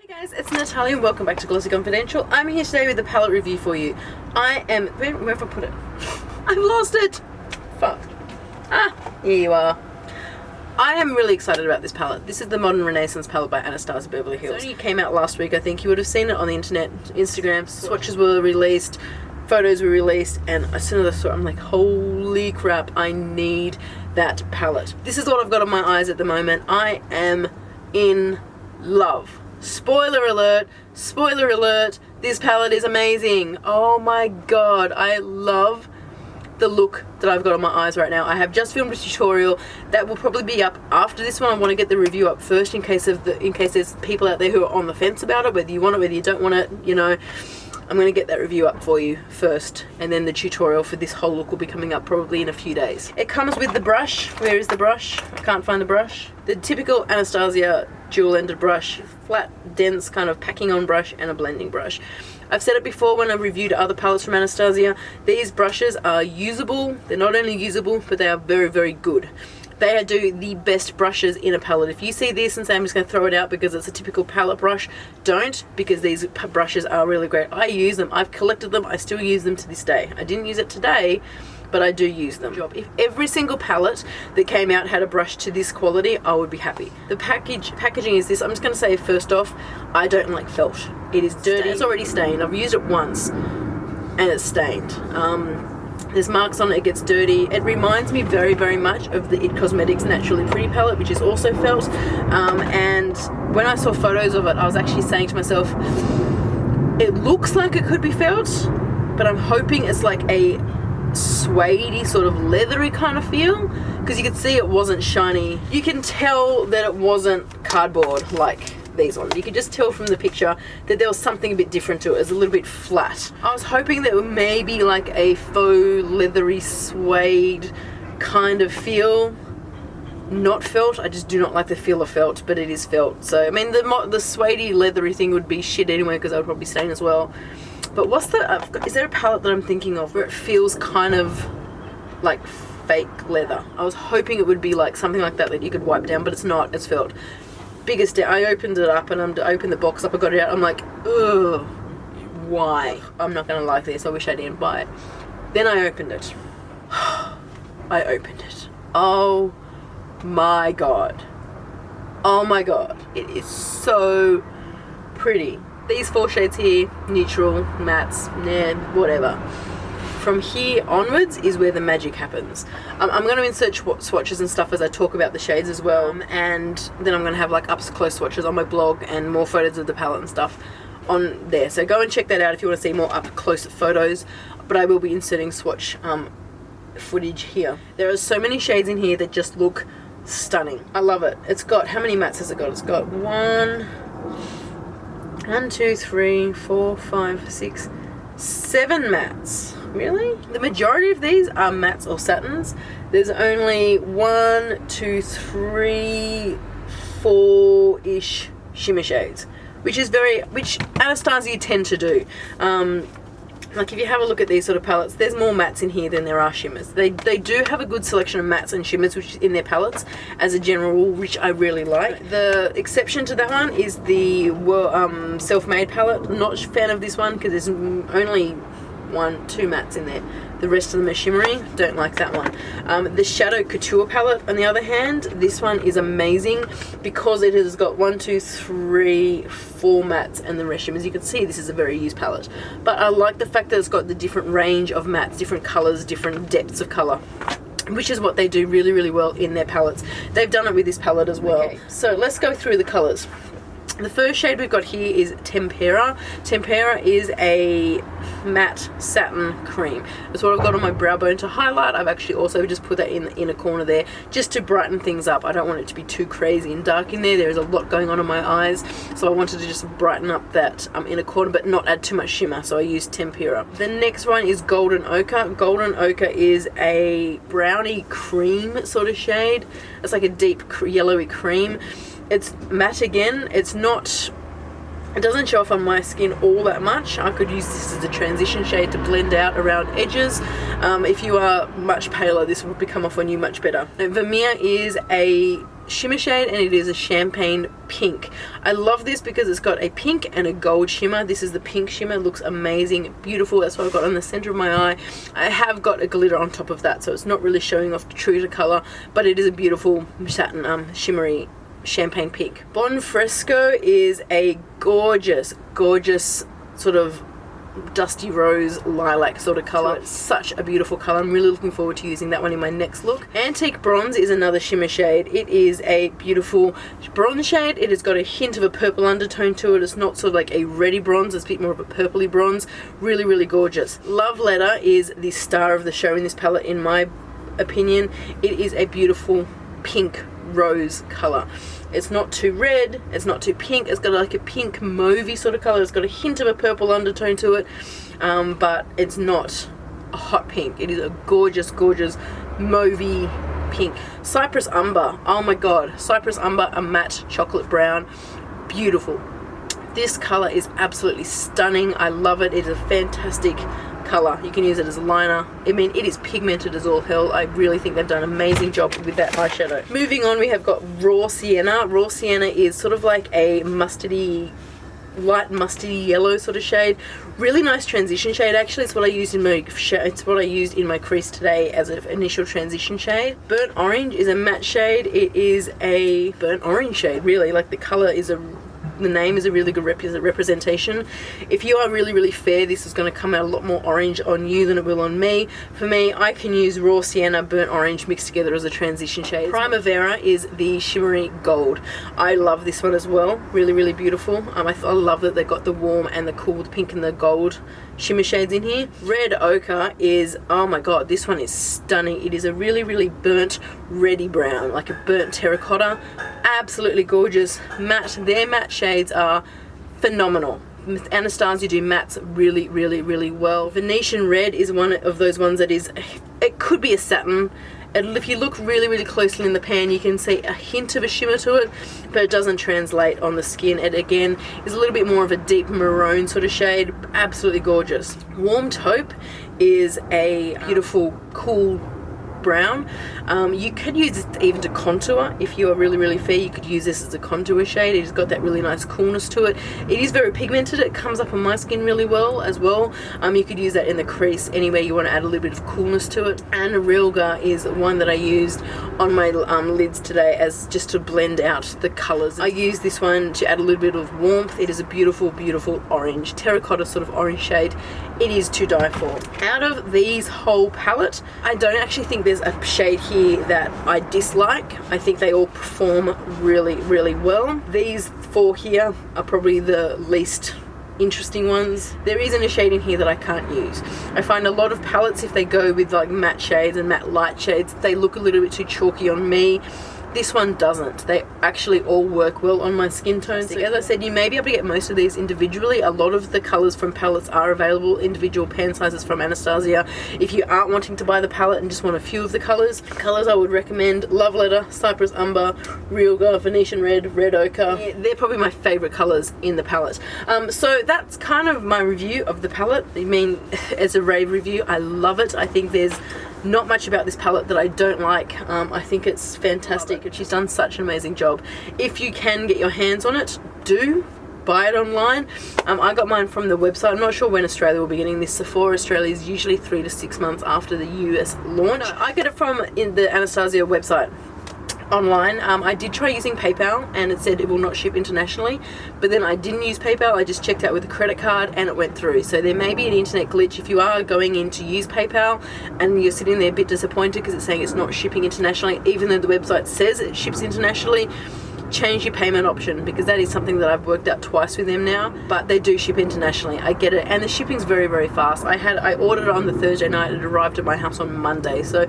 Hey guys, it's Natalia and welcome back to Glossy Confidential. I'm here today with a palette review for you. where have I put it? I've lost it! Fuck. Here you are. I am really excited about this palette. This is the Modern Renaissance palette by Anastasia Beverly Hills. It only came out last week, I think. You would have seen it on the internet, Instagram. Swatches were released, photos were released, and as soon as I saw it, I'm like, holy crap, I need that palette. This is what I've got on my eyes at the moment. I am in love. Spoiler alert, this palette is amazing. Oh my god, I love the look that I've got on my eyes right now. I have just filmed a tutorial that will probably be up after this one. I want to get the review up first in case there's people out there who are on the fence about it, whether you want it, whether you don't want it, you know. I'm going to get that review up for you first, and then the tutorial for this whole look will be coming up probably in a few days. It comes with the brush. Where is the brush? I can't find the brush. The typical Anastasia dual-ended brush, flat, dense kind of packing on brush, and a blending brush. I've said it before when I reviewed other palettes from Anastasia, these brushes are usable. They're not only usable, but they are very, very good. They do the best brushes in a palette. If you see this and say I'm just going to throw it out because it's a typical palette brush, don't, because these brushes are really great. I use them, I've collected them, I still use them to this day. I didn't use it today, but I do use them. If every single palette that came out had a brush to this quality, I would be happy. The packaging is this. I'm just going to say first off, I don't like felt. It is dirty, it's already stained. I've used it once and it's stained. There's marks on it, it gets dirty. It reminds me very, very much of the IT Cosmetics Naturally Pretty palette, which is also felt. And when I saw photos of it, I was actually saying to myself, it looks like it could be felt, but I'm hoping it's like a suede-y, sort of leathery kind of feel, because you could see it wasn't shiny. You can tell that it wasn't cardboard like these ones. You could just tell from the picture that there was something a bit different to it. It was a little bit flat. I was hoping that it would maybe like a faux leathery suede kind of feel. Not felt. I just do not like the feel of felt, but it is felt. So I mean the suedey leathery thing would be shit anyway, because I would probably stain as well. But what's the is there a palette that I'm thinking of where it feels kind of like fake leather? I was hoping it would be like something like that you could wipe down, but it's not. It's felt. Biggest day, I opened it up and I opened the box up, I got it out, I'm like, ugh, why? I'm not gonna like this, I wish I didn't buy it. Then I opened it. I opened it. Oh my god. Oh my god. It is so pretty. These 4 shades here, neutral, mattes, nah, whatever. From here onwards is where the magic happens. I'm going to insert swatches and stuff as I talk about the shades as well, and then I'm going to have like up close swatches on my blog and more photos of the palette and stuff on there. So go and check that out if you want to see more up close photos, but I will be inserting swatch footage here. There are so many shades in here that just look stunning. I love it. It's got, how many mattes has it got? It's got 1, 2, 3, 4, 5, 6, 7 mattes. Really? The majority of these are mattes or satins. There's only 1, 2, 3, 4-ish shimmer shades, which Anastasia tend to do. Like if you have a look at these sort of palettes, there's more mattes in here than there are shimmers. They do have a good selection of mattes and shimmers which in their palettes as a general rule, which I really like. The exception to that one is the Self-Made palette. Not a fan of this one because there's only 1, 2 mattes in there. The rest of them are shimmery. Don't like that one. The Shadow Couture palette, on the other hand, this one is amazing because it has got 1, 2, 3, 4 mattes and the rest shimmers. You can see this is a very used palette. But I like the fact that it's got the different range of mattes, different colours, different depths of colour, which is what they do really, really well in their palettes. They've done it with this palette as well. Okay, so let's go through the colours. The first shade we've got here is Tempera. Tempera is a matte satin cream. That's what I've got on my brow bone to highlight. I've actually also just put that in the inner corner there just to brighten things up. I don't want it to be too crazy and dark in there. There is a lot going on in my eyes, so I wanted to just brighten up that inner corner but not add too much shimmer, so I used Tempera. The next one is Golden Ochre. Golden Ochre is a brownie cream sort of shade. It's like a deep yellowy cream. It's matte again. It doesn't show off on my skin all that much. I could use this as a transition shade to blend out around edges. If you are much paler, this will come off on you much better. Now, Vermeer is a shimmer shade, and it is a champagne pink. I love this because it's got a pink and a gold shimmer. This is the pink shimmer, looks amazing, beautiful. That's what I've got on the center of my eye. I have got a glitter on top of that, so it's not really showing off true to color, but it is a beautiful satin shimmery champagne pink. Bon Fresco is a gorgeous sort of dusty rose lilac sort of color. It's such a beautiful color. I'm really looking forward to using that one in my next look. Antique Bronze is another shimmer shade. It is a beautiful bronze shade. It has got a hint of a purple undertone to it. It's not sort of like a reddy bronze, it's a bit more of a purpley bronze. Really gorgeous. Love Letter is the star of the show in this palette in my opinion. It is a beautiful pink rose color. It's not too red, it's not too pink, it's got like a pink mauvey sort of color. It's got a hint of a purple undertone to it, but it's not a hot pink. It is a gorgeous mauvey pink. Cypress Umber, oh my god, Cypress Umber, a matte chocolate brown, beautiful. This color is absolutely stunning. I love it. It is a fantastic color. You can use it as a liner. I mean, it is pigmented as all hell. I really think they've done an amazing job with that eyeshadow. Moving on, we have got Raw Sienna. Raw Sienna is sort of like a mustardy, light mustardy yellow sort of shade. Really nice transition shade. Actually, it's what I used in my crease today as an initial transition shade. Burnt Orange is a matte shade. It is a burnt orange shade, really. Like the color is the name is a really good representation. If you are really fair, this is going to come out a lot more orange on you than it will on me. For me, I can use Raw Sienna, Burnt Orange mixed together as a transition shade. Primavera is the shimmery gold. I love this one as well. Really beautiful. I love that they've got the warm and the cool, the pink and the gold shimmer shades in here. Red Ochre is, oh my god, this one is stunning. It is a really burnt reddy brown, like a burnt terracotta. Absolutely gorgeous. Matte. Their matte shades are phenomenal. Anastasia do mattes really well. Venetian Red is one of those ones that is, it could be a satin. And if you look really closely in the pan, you can see a hint of a shimmer to it, but it doesn't translate on the skin. It again is a little bit more of a deep maroon sort of shade. Absolutely gorgeous. Warm Taupe is a beautiful, cool brown. You could use it even to contour. If you are really fair, you could use this as a contour shade. It's got that really nice coolness to it. It is very pigmented. It comes up on my skin really well as well. You could use that in the crease anywhere you want to add a little bit of coolness to it. And Rilga is one that I used on my lids today as just to blend out the colors. I use this one to add a little bit of warmth. It is a beautiful orange, terracotta sort of orange shade. It is to die for. Out of these whole palette, I don't actually think there's a shade here that I dislike. I think they all perform really well. These four here are probably the least interesting ones. There isn't a shade in here that I can't use. I find a lot of palettes, if they go with like matte shades and matte light shades, they look a little bit too chalky on me. This one doesn't. They actually all work well on my skin tone. So as I said, you may be able to get most of these individually. A lot of the colours from palettes are available, individual pan sizes from Anastasia. If you aren't wanting to buy the palette and just want a few of the colours I would recommend Love Letter, Cypress Umber, Rilga, Venetian Red, Red Ochre. Yeah, they're probably my favourite colours in the palette. So that's kind of my review of the palette. I mean, as a rave review, I love it. I think there's not much about this palette that I don't like. I think it's fantastic and she's done such an amazing job. If you can get your hands on it, do buy it online. I got mine from the website. I'm not sure when Australia will be getting this. Sephora Australia is usually 3 to 6 months after the US launch. No, I get it from in the Anastasia website online. I did try using PayPal and it said it will not ship internationally, but then I didn't use PayPal. I just checked out with a credit card and it went through. So there may be an internet glitch. If you are going in to use PayPal and you're sitting there a bit disappointed because it's saying it's not shipping internationally, even though the website says it ships internationally, change your payment option, because that is something that I've worked out twice with them now. But they do ship internationally, I get it, and the shipping's very fast. I ordered it on the Thursday night. It arrived at my house on Monday, so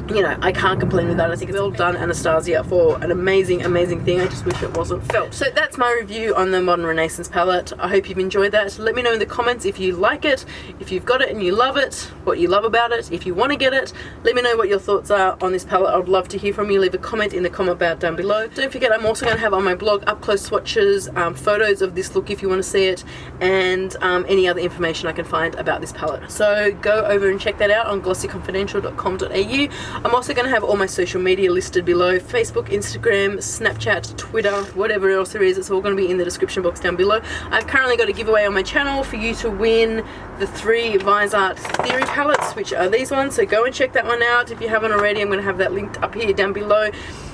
you know, I can't complain with that. I think it's well done, Anastasia, for an amazing thing. I just wish it wasn't felt. So that's my review on the Modern Renaissance palette. I hope you've enjoyed that. Let me know in the comments if you like it, if you've got it and you love it, what you love about it. If you want to get it, let me know what your thoughts are on this palette. I would love to hear from you. Leave a comment in the comment bar down below. Don't forget, I'm also going to have on my blog up close swatches, photos of this look if you want to see it, and any other information I can find about this palette. So go over and check that out on glossyconfidential.com.au. I'm also going to have all my social media listed below: Facebook, Instagram, Snapchat, Twitter, whatever else there is. It's all going to be in the description box down below. I've currently got a giveaway on my channel for you to win the 3 Visart Theory palettes, which are these ones, so go and check that one out if you haven't already. I'm going to have that linked up here down below.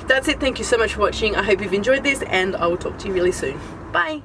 That's it. Thank you so much for watching. I hope you've enjoyed this, and I will talk to you really soon. Bye.